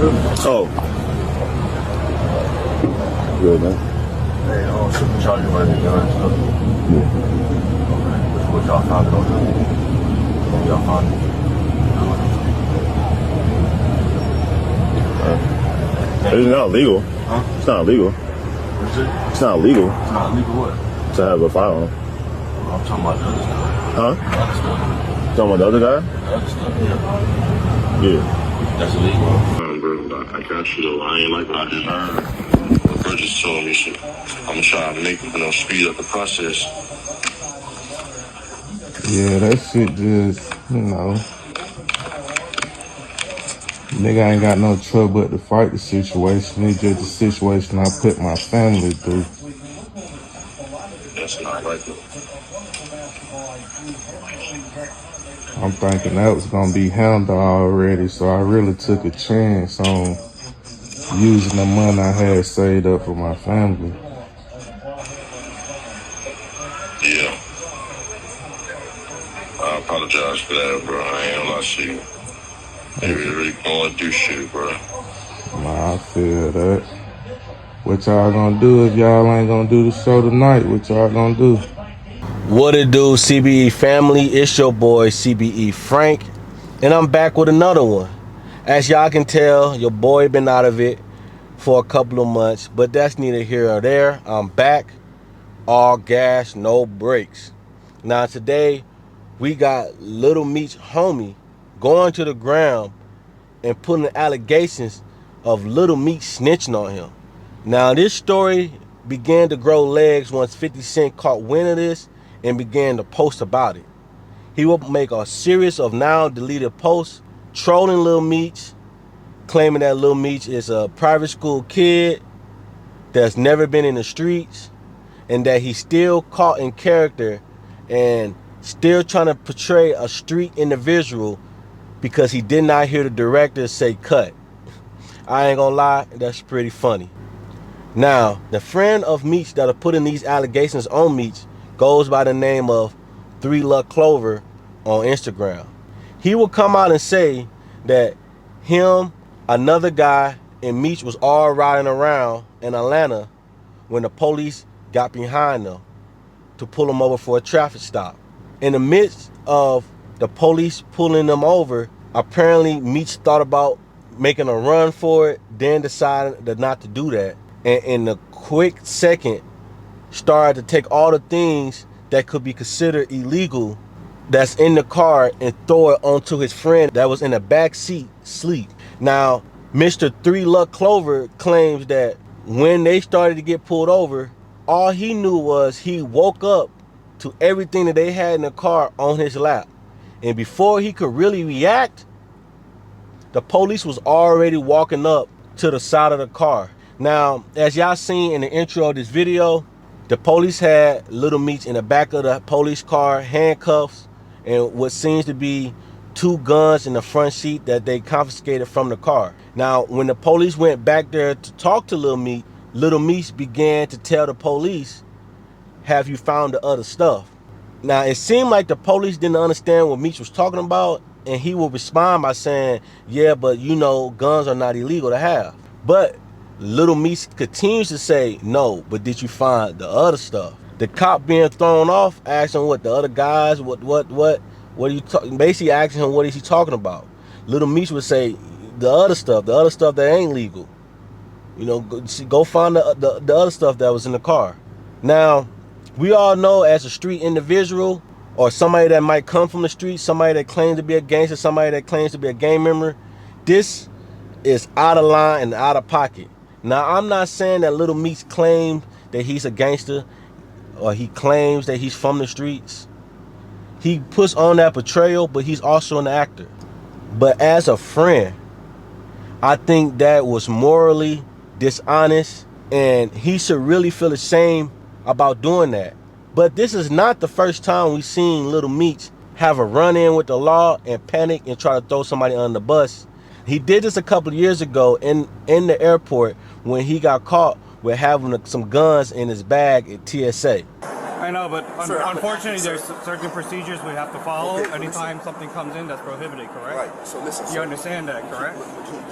Oh. Good, man. Hey, supercharger might be done and stuff. Yeah. What y'all found it on? Y'all found it? It's not illegal. Huh? It's not illegal. What is it? It's not illegal It's not illegal what? to have a firearm. I'm talking about the other stuff. Huh? The other stuff. Talking about the other guy? The other stuff, yeah. Yeah. That's illegal. Bro, I got you though. I ain't like what I just heard. The bro just told me shit. I'm trying to make, speed up the process. Yeah, that shit just, nigga ain't got no trouble but to fight the situation. It's just the situation I put my family through. That's not right. I'm thinking that was gonna be handled already, so I really took a chance on using the money I had saved up for my family. Yeah. I apologize for that, bro. I ain't gonna lie to you. They really going through shit, bro. Nah, I feel that. What y'all gonna do if y'all ain't gonna do the show tonight? What y'all gonna do? What it do, CBE family? It's your boy CBE Frank, and I'm back with another one. As y'all can tell, your boy been out of it for a couple of months, but that's neither here or there. I'm back, all gas, no brakes. Now today, we got Little Meech homie going to the ground and putting the allegations of Little Meech snitching on him. Now this story began to grow legs once 50 Cent caught wind of this and began to post about it. He will make a series of now deleted posts trolling Lil Meech, claiming that Lil Meech is a private school kid that's never been in the streets, and that he's still caught in character and still trying to portray a street individual because he did not hear the director say cut. I ain't gonna lie, that's pretty funny. Now, the friend of Meech that are putting these allegations on Meech goes by the name of 3 Luck Clover on Instagram. He will come out and say that him, another guy, and Meech was all riding around in Atlanta when the police got behind them to pull them over for a traffic stop. In the midst of the police pulling them over, apparently Meech thought about making a run for it, then decided not to do that. And in a quick second, started to take all the things that could be considered illegal that's in the car and throw it onto his friend that was in the back seat sleep. Now, Mr. 3 Luck Clover claims that when they started to get pulled over, all he knew was he woke up to everything that they had in the car on his lap. And before he could really react, the police was already walking up to the side of the car. Now, as y'all seen in the intro of this video, the police had Little Meech in the back of the police car, handcuffs, and what seems to be 2 guns in the front seat that they confiscated from the car. Now, when the police went back there to talk to Little Meech began to tell the police, "Have you found the other stuff?" Now, it seemed like the police didn't understand what Meech was talking about, and he would respond by saying, "Yeah, but guns are not illegal to have." But Little Meech continues to say, "No, but did you find the other stuff?" The cop being thrown off, asking what the other guys, what are you talking? Basically asking him what is he talking about. Little Meech would say, the other stuff that ain't legal. Go find the other stuff that was in the car. Now, we all know as a street individual or somebody that might come from the street, somebody that claims to be a gangster, somebody that claims to be a gang member, this is out of line and out of pocket. Now, I'm not saying that Little Meech claimed that he's a gangster or he claims that he's from the streets. He puts on that portrayal, but he's also an actor. But as a friend, I think that was morally dishonest, and he should really feel ashamed about doing that. But this is not the first time we've seen Little Meech have a run-in with the law and panic and try to throw somebody under the bus. He did this a couple of years ago in the airport when he got caught with having some guns in his bag at TSA. I know, but unfortunately, there's certain procedures we have to follow. Okay, anytime something comes in that's prohibited, correct? Right. So listen. You understand that, correct?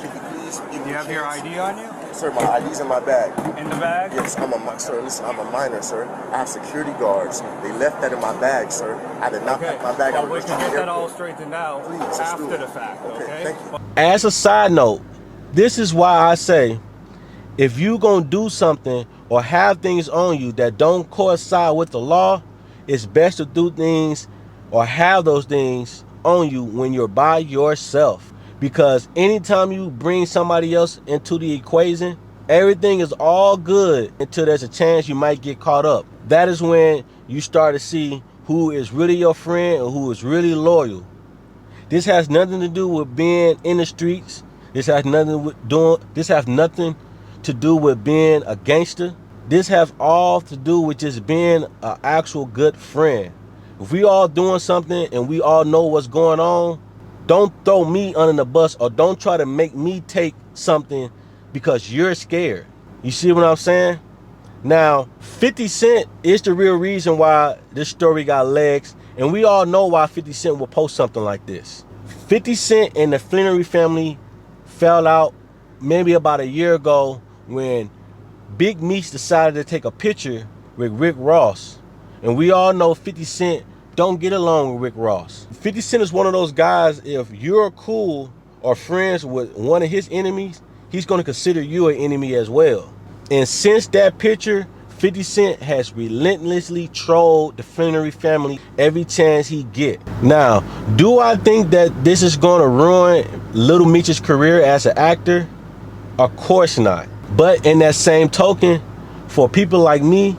Can you just give Do me you a have your chance. ID on you? Sir, my ID's in my bag. In the bag? Yes, sir, listen, I'm a minor, sir. I have security guards. They left that in my bag, sir. I did not pack my bag. Well, we can get that all straightened out Please, after the fact, okay? Thank you. As a side note, this is why I say, if you gonna do something or have things on you that don't coincide with the law, it's best to do things or have those things on you when you're by yourself. Because anytime you bring somebody else into the equation, everything is all good until there's a chance you might get caught up. That is when you start to see who is really your friend and who is really loyal. This has nothing to do with being in the streets. This has nothing to do with being a gangster. This has all to do with just being an actual good friend. If we all doing something and we all know what's going on, don't throw me under the bus or don't try to make me take something because you're scared. You see what I'm saying? Now, 50 Cent is the real reason why this story got legs, and we all know why 50 Cent will post something like this. 50 Cent and the Flannery family fell out maybe about a year ago when Big Meech decided to take a picture with Rick Ross. And we all know 50 Cent don't get along with Rick Ross. 50 Cent is one of those guys, if you're cool or friends with one of his enemies, he's going to consider you an enemy as well. And since that picture, 50 Cent has relentlessly trolled the Flannery family every chance he get. Now, do I think that this is going to ruin Little Meech's career as an actor? Of course not. But in that same token, for people like me,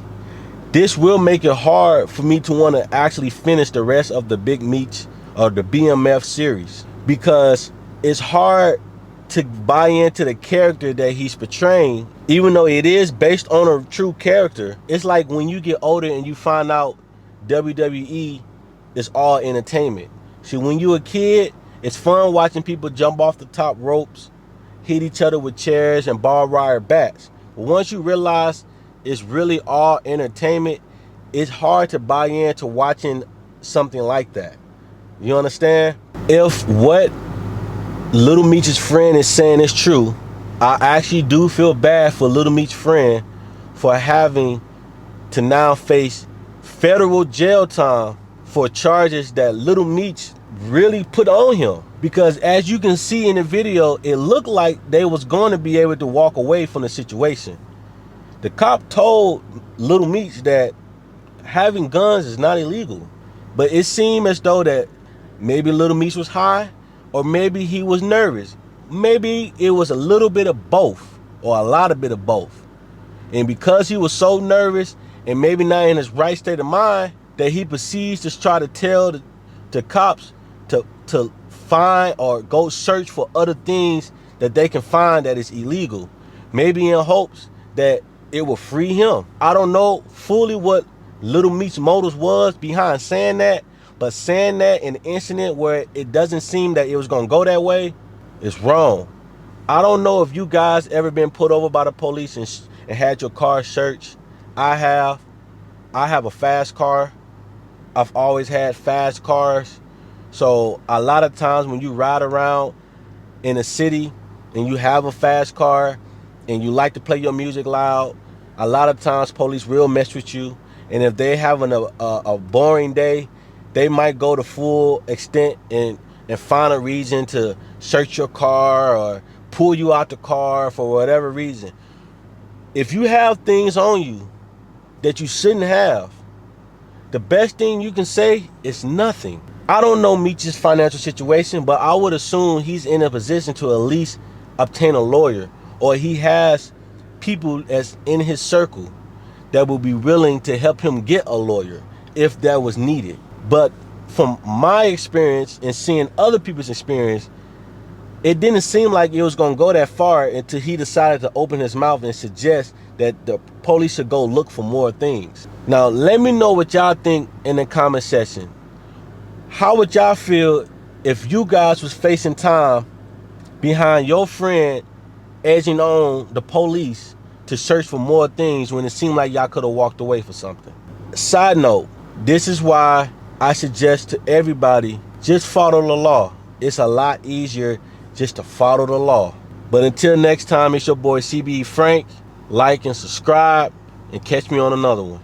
this will make it hard for me to want to actually finish the rest of the Big Meech or the BMF series, because it's hard to buy into the character that he's portraying, even though it is based on a true character. It's like when you get older and you find out WWE is all entertainment. See, when you're a kid, it's fun watching people jump off the top ropes, hit each other with chairs and barbed wire bats. But once you realize it's really all entertainment, it's hard to buy into watching something like that. You understand? If what Little Meech's friend is saying is true, I actually do feel bad for Little Meech's friend for having to now face federal jail time for charges that Little Meech really put on him. Because as you can see in the video, it looked like they was going to be able to walk away from the situation. The cop told Little Meech that having guns is not illegal. But it seemed as though that maybe Little Meech was high, or maybe he was nervous. Maybe it was a little bit of both, or a lot of bit of both. And because he was so nervous and maybe not in his right state of mind, that he proceeds to try to tell the cops to find or go search for other things that they can find that is illegal. Maybe in hopes that it will free him. I don't know fully what Little Meech's motives was behind saying that, but saying that in an incident where it doesn't seem that it was gonna go that way is wrong. I don't know if you guys ever been pulled over by the police and had your car searched. I have a fast car. I've always had fast cars. So a lot of times when you ride around in a city and you have a fast car and you like to play your music loud, a lot of times police will mess with you. And if they're having a boring day, they might go to full extent and find a reason to search your car or pull you out the car for whatever reason. If you have things on you that you shouldn't have, the best thing you can say is nothing. I don't know Meech's financial situation, but I would assume he's in a position to at least obtain a lawyer, or he has people as in his circle that will be willing to help him get a lawyer if that was needed. But from my experience and seeing other people's experience, it didn't seem like it was going to go that far until he decided to open his mouth and suggest that the police should go look for more things. Now, let me know what y'all think in the comment section. How would y'all feel if you guys was facing time behind your friend edging on the police to search for more things when it seemed like y'all could have walked away for something? Side note, this is why I suggest to everybody, just follow the law. It's a lot easier just to follow the law. But until next time, it's your boy CBE Frank. Like and subscribe, and catch me on another one.